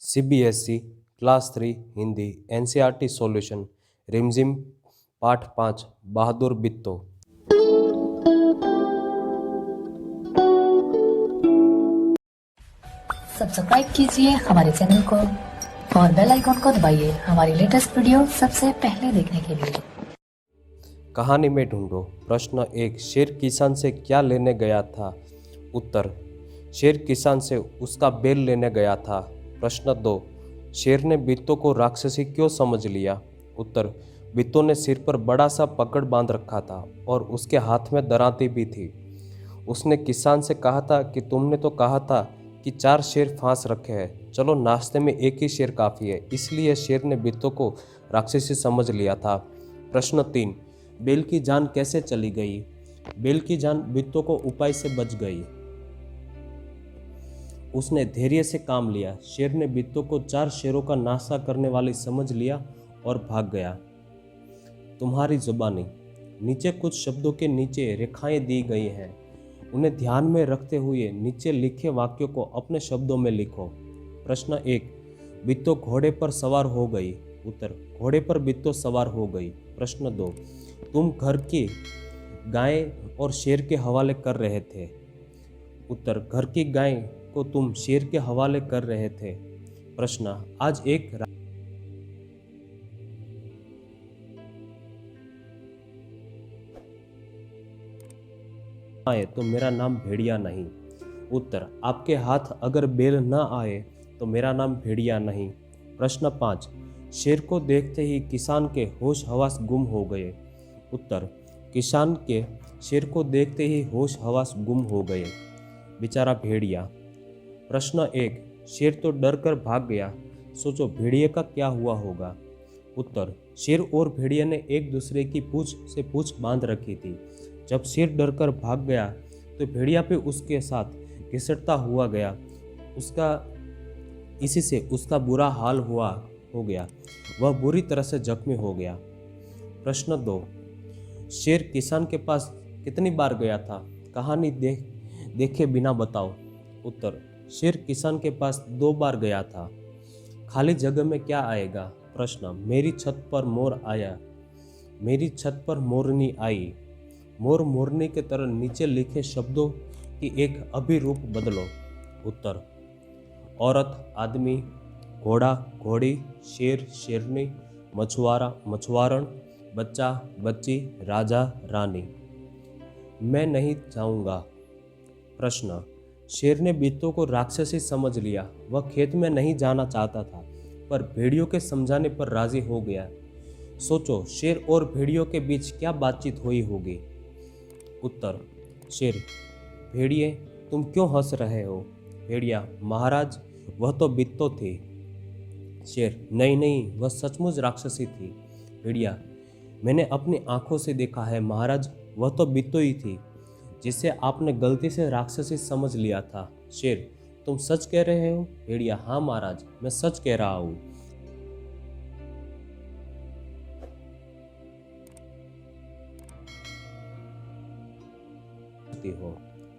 CBSE class 3 Hindi NCERT solution रिमझिम पाठ 5 बहादुर बित्तो। Subscribe कीजिए हमारे चैनल को और बेल आइकॉन को दबाइए हमारी लेटेस्ट वीडियो सबसे पहले देखने के लिए। कहानी में ढूंढो। प्रश्न 1, शेर किसान से क्या लेने गया था? उत्तर, शेर किसान से उसका बैल लेने गया था। प्रश्न 2, शेर ने बित्तो को राक्षसी क्यों समझ लिया? उत्तर, बित्तो ने सिर पर बड़ा सा पकड़ बांध रखा था और उसके हाथ में दराती भी थी। उसने किसान से कहा था कि तुमने तो कहा था कि 4 शेर फांस रखे हैं, चलो नाश्ते में एक ही शेर काफ़ी है। इसलिए शेर ने बित्तो को राक्षसी समझ लिया था। प्रश्न 3, बैल की जान कैसे चली गई? बैल की जान बित्तो को उपाय से बच गई। उसने धैर्य से काम लिया। शेर ने बित्तो को 4 शेरों का नाश्ता करने वाली समझ लिया और भाग गया। तुम्हारी जुबानी। नीचे कुछ शब्दों के नीचे रेखाएं दी गई हैं। उन्हें ध्यान में रखते हुए नीचे लिखे वाक्यों को अपने शब्दों में लिखो। प्रश्न 1, बित्तो घोड़े पर सवार हो गई। उत्तर, घोड़े पर बित्तो सवार हो गई। प्रश्न 2, तुम घर की गाय और शेर के हवाले कर रहे थे। उत्तर, घर की गाय को तुम शेर के हवाले कर रहे थे। प्रश्न, आज एक आए तो मेरा नाम भेड़िया नहीं। उत्तर, आपके हाथ अगर बैल न आए तो मेरा नाम भेड़िया नहीं। प्रश्न 5, शेर को देखते ही किसान के होश हवास गुम हो गए। उत्तर, किसान के शेर को देखते ही होश हवास गुम हो गए। बेचारा भेड़िया। प्रश्न 1, शेर तो डर कर भाग गया, सोचो भेड़िए का क्या हुआ होगा। उत्तर, शेर और भेड़िए ने एक दूसरे की पूंछ से पूंछ बांध रखी थी। जब शेर डर कर भाग गया तो भेड़िया भी उसके साथ घिसटता हुआ गया। इसी से उसका बुरा हाल हो गया। वह बुरी तरह से जख्मी हो गया। प्रश्न 2, शेर किसान के पास कितनी बार गया था? कहानी देखे बिना बताओ। उत्तर, शेर किसान के पास 2 बार गया था। खाली जगह में क्या आएगा? प्रश्न, मेरी छत पर मोर आया। मेरी छत पर मोरनी आई। मोर मोरनी के तरह नीचे लिखे शब्दों की एक अभिरूप बदलो। उत्तर, औरत आदमी, घोड़ा घोड़ी, शेर शेरनी, मछुआरा मछुआरण, बच्चा बच्ची, राजा रानी। मैं नहीं जाऊंगा। प्रश्न, शेर ने बित्तो को राक्षसी समझ लिया। वह खेत में नहीं जाना चाहता था पर भेड़ियों के समझाने पर राजी हो गया। सोचो शेर और भेड़ियों के बीच क्या बातचीत हुई होगी। उत्तर, शेर, भेड़िए तुम क्यों हंस रहे हो? भेड़िया, महाराज वह तो बित्तो थी। शेर, नहीं नहीं, वह सचमुच राक्षसी थी। भेड़िया, मैंने अपनी आंखों से देखा है महाराज, वह तो बित्तो ही थी जिसे आपने गलती से राक्षसी समझ लिया था। शेर, तुम सच कह रहे हो? भेड़िया, हाँ महाराज, मैं सच कह रहा हूँ।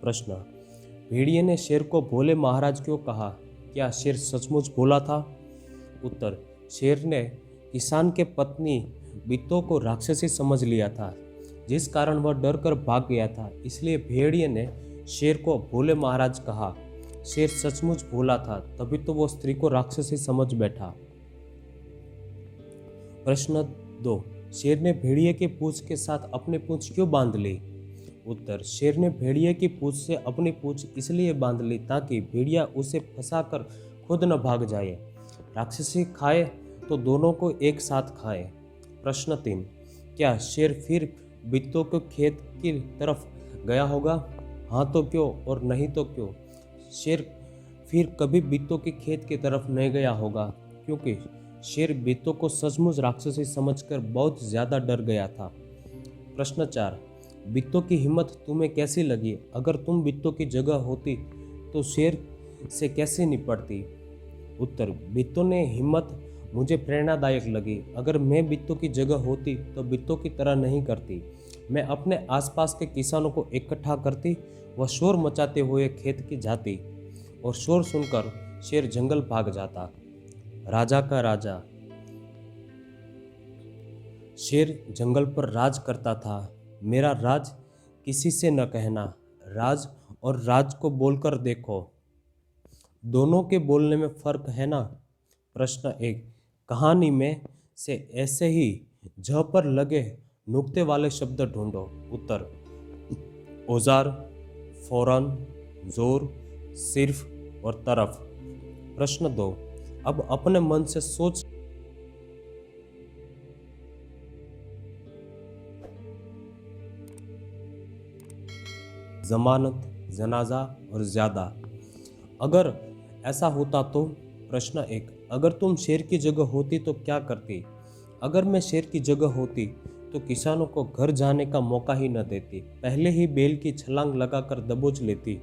प्रश्न, भेड़िए ने शेर को भोले महाराज क्यों कहा? क्या शेर सचमुच भोला था? उत्तर, शेर ने किसान के पत्नी बित्तो को राक्षसी समझ लिया था, जिस कारण वह डर कर भाग गया था। इसलिए भेड़िए ने शेर को भोले महाराज कहा। शेर सचमुच भोला था, तभी तो वो स्त्री को राक्षसी समझ बैठा। प्रश्न 2, शेर ने भेड़िए की पूंछ के साथ अपनी पूंछ क्यों बांध ली? उत्तर, शेर ने भेड़िए की पूंछ से अपनी पूंछ इसलिए बांध ली ताकि भेड़िया उसे फंसाकर खुद न भाग जाए। राक्षसी खाए तो दोनों को एक साथ खाए। प्रश्न 3, क्या शेर फिर बित्तो के खेत की तरफ गया होगा? हाँ तो क्यों और नहीं तो क्यों? शेर फिर कभी बित्तो के खेत की तरफ नहीं गया होगा क्योंकि शेर बित्तो को सचमुच राक्षसी समझकर बहुत ज़्यादा डर गया था। प्रश्न 4, बित्तो की हिम्मत तुम्हें कैसी लगी? अगर तुम बित्तो की जगह होती तो शेर से कैसे निपटती? उत्तर, बित्तो ने हिम्मत मुझे प्रेरणादायक लगी। अगर मैं बित्तो की जगह होती तो बित्तो की तरह नहीं करती। मैं अपने आसपास के किसानों को इकट्ठा करती, वह शोर मचाते हुए खेत की जाती और शोर सुनकर शेर जंगल भाग जाता। राजा का राजा। शेर जंगल पर राज करता था। मेरा राज किसी से न कहना। राज और राज को बोलकर देखो, दोनों के बोलने में फर्क है ना। प्रश्न 1, कहानी में से ऐसे ही झ पर लगे नुक्ते वाले शब्द ढूंढो। उत्तर, औजार, फौरन, जोर, सिर्फ और तरफ। प्रश्न 2, अब अपने मन से सोच जमानत, जनाजा और ज्यादा। अगर ऐसा होता तो। प्रश्न 1, अगर तुम शेर की जगह होती तो क्या करती। अगर मैं शेर की जगह होती तो किसानों को घर जाने का मौका ही न देती, पहले ही बेल की छलांग लगाकर दबोच लेती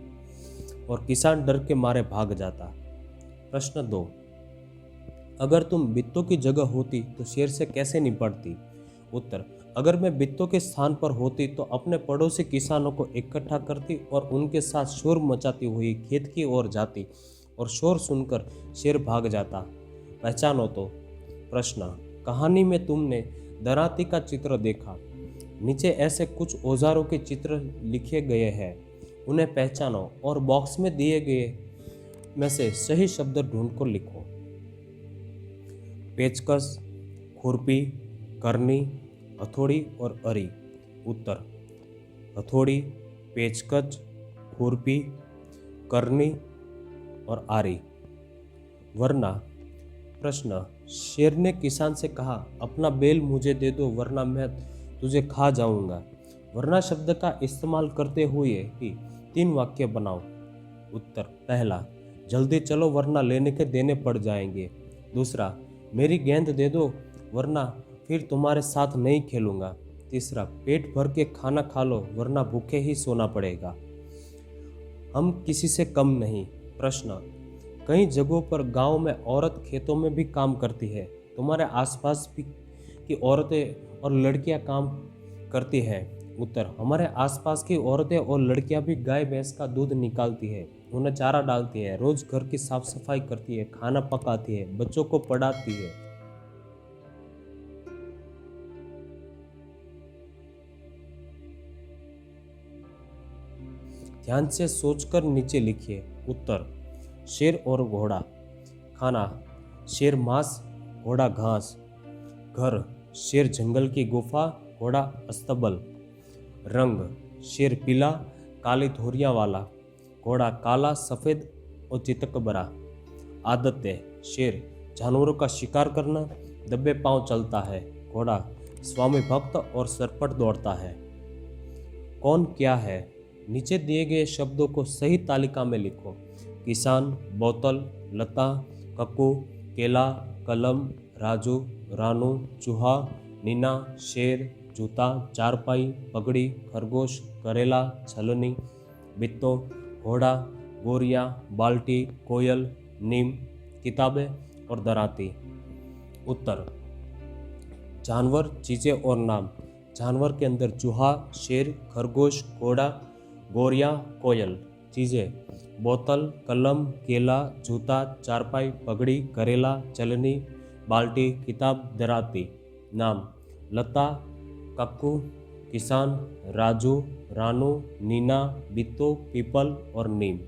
और किसान डर के मारे भाग जाता। प्रश्न 2, अगर तुम बित्तों की जगह होती तो शेर से कैसे निपटती। उत्तर, अगर मैं बित्तों के स्थान पर होती तो अपने पड़ोसी किसानों को इकट्ठा करती और उनके साथ शोर मचाती हुई खेत की ओर जाती और शोर सुनकर शेर भाग जाता। पहचानो तो। प्रश्न, कहानी में तुमने दराती का चित्र देखा। नीचे ऐसे कुछ औजारों के चित्र लिखे गए हैं, उन्हें पहचानो और बॉक्स में दिए गए में से सही शब्द ढूंढकर लिखो। पेचकस, खुरपी, करनी, हथौड़ी और अरी। उत्तर, हथौड़ी, पेचकस, खुरपी, करनी और आरी। वरना। प्रश्न, शेर ने किसान से कहा, अपना बेल मुझे दे दो वरना मैं तुझे खा जाऊंगा। वरना शब्द का इस्तेमाल करते हुए ही 3 वाक्य बनाओ। उत्तर, पहला, जल्दी चलो वरना लेने के देने पड़ जाएंगे। दूसरा, मेरी गेंद दे दो वरना फिर तुम्हारे साथ नहीं खेलूंगा। तीसरा, पेट भर के खाना खा लो वरना भूखे ही सोना पड़ेगा। हम किसी से कम नहीं। प्रश्न, कई जगहों पर गांव में औरत खेतों में भी काम करती है। तुम्हारे आसपास भी की औरतें और लड़कियां काम करती हैं। उत्तर, हमारे आसपास की औरतें और लड़कियां भी गाय भैंस का दूध निकालती है, उन्हें चारा डालती है, रोज घर की साफ सफाई करती है, खाना पकाती है, बच्चों को पढ़ाती है। ध्यान से सोचकर नीचे लिखिए। उत्तर, शेर और घोड़ा। खाना, शेर मांस, घोड़ा घास। घर, शेर जंगल की गुफा, घोड़ा अस्तबल। रंग, शेर पीला, काली धुरियां वाला, घोड़ा काला सफ़ेद और चितकबरा। आदतें, शेर जानवरों का शिकार करना, दबे पांव चलता है, घोड़ा स्वामी भक्त और सरपट दौड़ता है। कौन क्या है। नीचे दिए गए शब्दों को सही तालिका में लिखो। किसान, बोतल, लता, कक्कू, केला, कलम, राजू, रानू, चूहा, नीना, शेर, जूता, चारपाई, पगड़ी, खरगोश, करेला, छलनी, बित्तो, घोड़ा, गोरिया, बाल्टी, कोयल, नीम, किताबें और दराती। उत्तर, जानवर, चीज़ें और नाम। जानवर के अंदर चूहा, शेर, खरगोश, घोड़ा, गोरिया, कोयल। चीज़ें, बोतल, कलम, केला, जूता, चारपाई, पगड़ी, करेला, चलनी, बाल्टी, किताब, दराती। नाम, लता, कक्कू, किसान, राजू, रानू, नीना, बित्तो, पीपल और नीम।